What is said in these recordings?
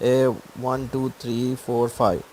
1 2 3 4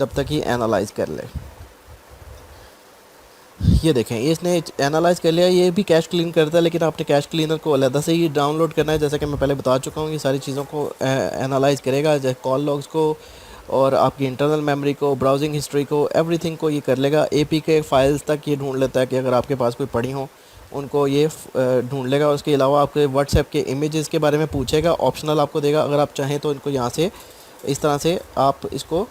जब तक ये एनालाइज कर ले। ये देखें, ये इसने एनालाइज कर लिया। ये भी कैश क्लीन करता है, लेकिन आपने कैश क्लीनर को अलग से ही डाउनलोड करना है। जैसा कि मैं पहले बता चुका हूँ, ये सारी चीज़ों को एनालाइज करेगा, जैसे कॉल लॉग्स को और आपकी इंटरनल मेमोरी को, ब्राउजिंग हिस्ट्री को, एवरीथिंग को ये कर लेगा। एपी के फाइल्स तक ये ढूंढ लेता है कि अगर आपके पास कोई पड़ी हो उनको ये ढूंढ लेगा। उसके अलावा आपके व्हाट्सएप के इमेजेस के बारे में पूछेगा, ऑप्शनल आपको देगा। अगर आप चाहें तो इनको यहाँ से इस तरह से आप इसको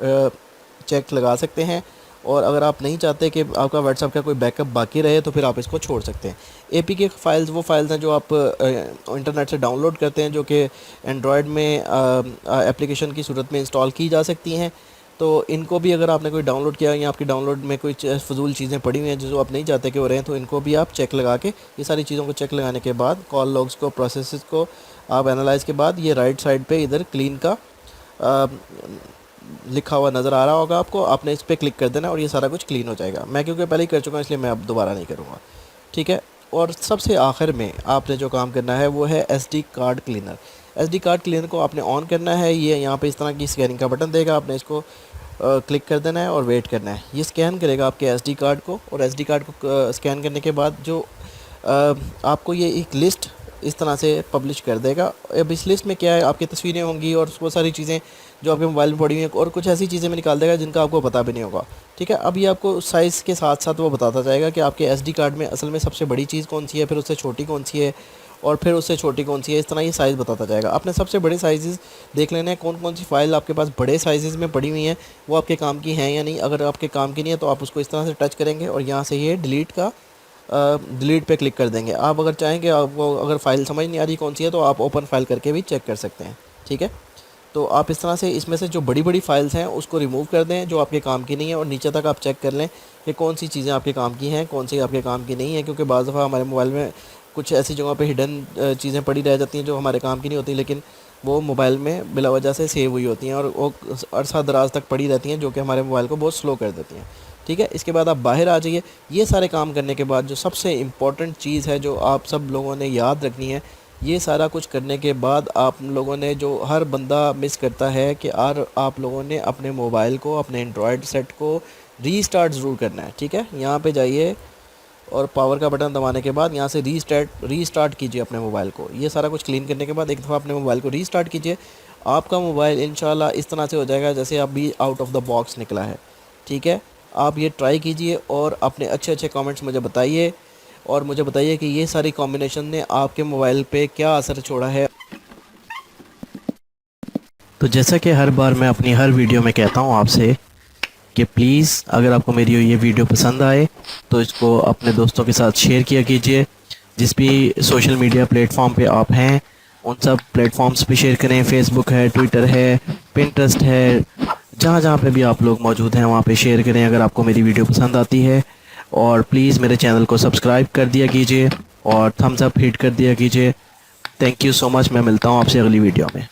चेक लगा सकते हैं, और अगर आप नहीं चाहते कि आपका व्हाट्सएप का कोई बैकअप बाकी रहे तो फिर आप इसको छोड़ सकते हैं। एपी के फाइल्स वो फाइल्स हैं जो आप इंटरनेट से डाउनलोड करते हैं, जो कि एंड्रॉयड में एप्लीकेशन की सूरत में इंस्टॉल की जा सकती हैं। तो इनको भी अगर आपने कोई डाउनलोड किया या आपकी डाउनलोड में कोई फजूल चीज़ें पड़ी हुई हैं जो आप नहीं चाहते कि वो रहें, तो इनको भी आप चेक लगा के, ये सारी चीज़ों को चेक लगाने के बाद कॉल लॉग्स को, प्रोसेसेस को आप एनालाइज के बाद ये राइट साइड पे इधर क्लीन का लिखा हुआ नज़र आ रहा होगा आपको, आपने इस पर क्लिक कर देना और ये सारा कुछ क्लीन हो जाएगा। मैं क्योंकि पहले ही कर चुका हूँ इसलिए मैं अब दोबारा नहीं करूँगा, ठीक है। और सबसे आखिर में आपने जो काम करना है वो है SD card cleaner. SD card cleaner को आपने ऑन करना है। ये यहाँ पे इस तरह की स्कैनिंग का बटन देगा, आपने इसको क्लिक कर देना है और वेट करना है। ये स्कैन करेगा आपके एसडी कार्ड को, और एसडी कार्ड को स्कैन करने के बाद जो आपको ये एक लिस्ट इस तरह से पब्लिश कर देगा। अब इस लिस्ट में क्या है, आपकी तस्वीरें होंगी और वो सारी चीज़ें जो आपके मोबाइल में पड़ी हुई हैं, और कुछ ऐसी चीज़ें में निकाल देगा जिनका आपको पता भी नहीं होगा, ठीक है। अब ये आपको साइज़ के साथ साथ वो बताता जाएगा कि आपके एसडी कार्ड में असल में सबसे बड़ी चीज़ कौन सी है, फिर उससे छोटी कौन सी है, और फिर उससे छोटी कौन सी है। इस तरह ये साइज़ बताता जाएगा। आपने सबसे बड़े साइज़ देख लेने हैं, कौन कौन सी फ़ाइल आपके पास बड़े साइज़ में पड़ी हुई हैं, वो आपके काम की हैं या नहीं। अगर आपके काम की नहीं है तो आप उसको इस तरह से टच करेंगे और यहाँ से ये डिलीट पे क्लिक कर देंगे। आप अगर चाहेंगे, आपको अगर फ़ाइल समझ नहीं आ रही कौन सी है, तो आप ओपन फाइल करके भी चेक कर सकते हैं, ठीक है। तो आप इस तरह से इसमें से जो बड़ी बड़ी फ़ाइल्स हैं उसको रिमूव कर दें जो आपके काम की नहीं है, और नीचे तक आप चेक कर लें कि कौन सी चीज़ें आपके काम की हैं, कौन सी आपके काम की नहीं है। क्योंकि बाज़ दफ़ा हमारे मोबाइल में कुछ ऐसी जगहों पे हिडन चीज़ें पड़ी रह जाती हैं जो हमारे काम की नहीं होती, लेकिन वो मोबाइल में बिला वजह से सेव हुई होती हैं और वो अरसा दराज तक पड़ी रहती हैं, जो कि हमारे मोबाइल को बहुत स्लो कर देती हैं, ठीक है। इसके बाद आप बाहर आ जाइए। ये सारे काम करने के बाद जो सबसे इम्पॉर्टेंट चीज़ है जो आप सब लोगों ने याद रखनी है, ये सारा कुछ करने के बाद आप लोगों ने, जो हर बंदा मिस करता है, कि आप लोगों ने अपने मोबाइल को, अपने एंड्रॉयड सेट को रीस्टार्ट ज़रूर करना है, ठीक है। यहाँ पे जाइए और पावर का बटन दबाने के बाद यहाँ से रीस्टार्ट कीजिए अपने मोबाइल को। ये सारा कुछ क्लीन करने के बाद एक दफ़ा अपने मोबाइल को रीस्टार्ट कीजिए। आपका मोबाइल इंशाल्लाह इस तरह से हो जाएगा जैसे अभी आउट ऑफ द बॉक्स निकला है, ठीक है। आप ये ट्राई कीजिए और अपने अच्छे अच्छे कमेंट्स मुझे बताइए, और मुझे बताइए कि ये सारी कॉम्बिनेशन ने आपके मोबाइल पे क्या असर छोड़ा है। तो जैसा कि हर बार मैं अपनी हर वीडियो में कहता हूँ आपसे कि प्लीज़ अगर आपको मेरी ये वीडियो पसंद आए तो इसको अपने दोस्तों के साथ शेयर किया कीजिए। जिस भी सोशल मीडिया प्लेटफॉर्म पे आप हैं उन सब प्लेटफॉर्म्स पे शेयर करें। फेसबुक है, ट्विटर है, पिंटरेस्ट है, जहाँ जहाँ पे भी आप लोग मौजूद हैं वहाँ पे शेयर करें अगर आपको मेरी वीडियो पसंद आती है। और प्लीज़ मेरे चैनल को सब्सक्राइब कर दिया कीजिए और थम्स अप हिट कर दिया कीजिए। Thank you so much. मैं मिलता हूँ आपसे अगली वीडियो में।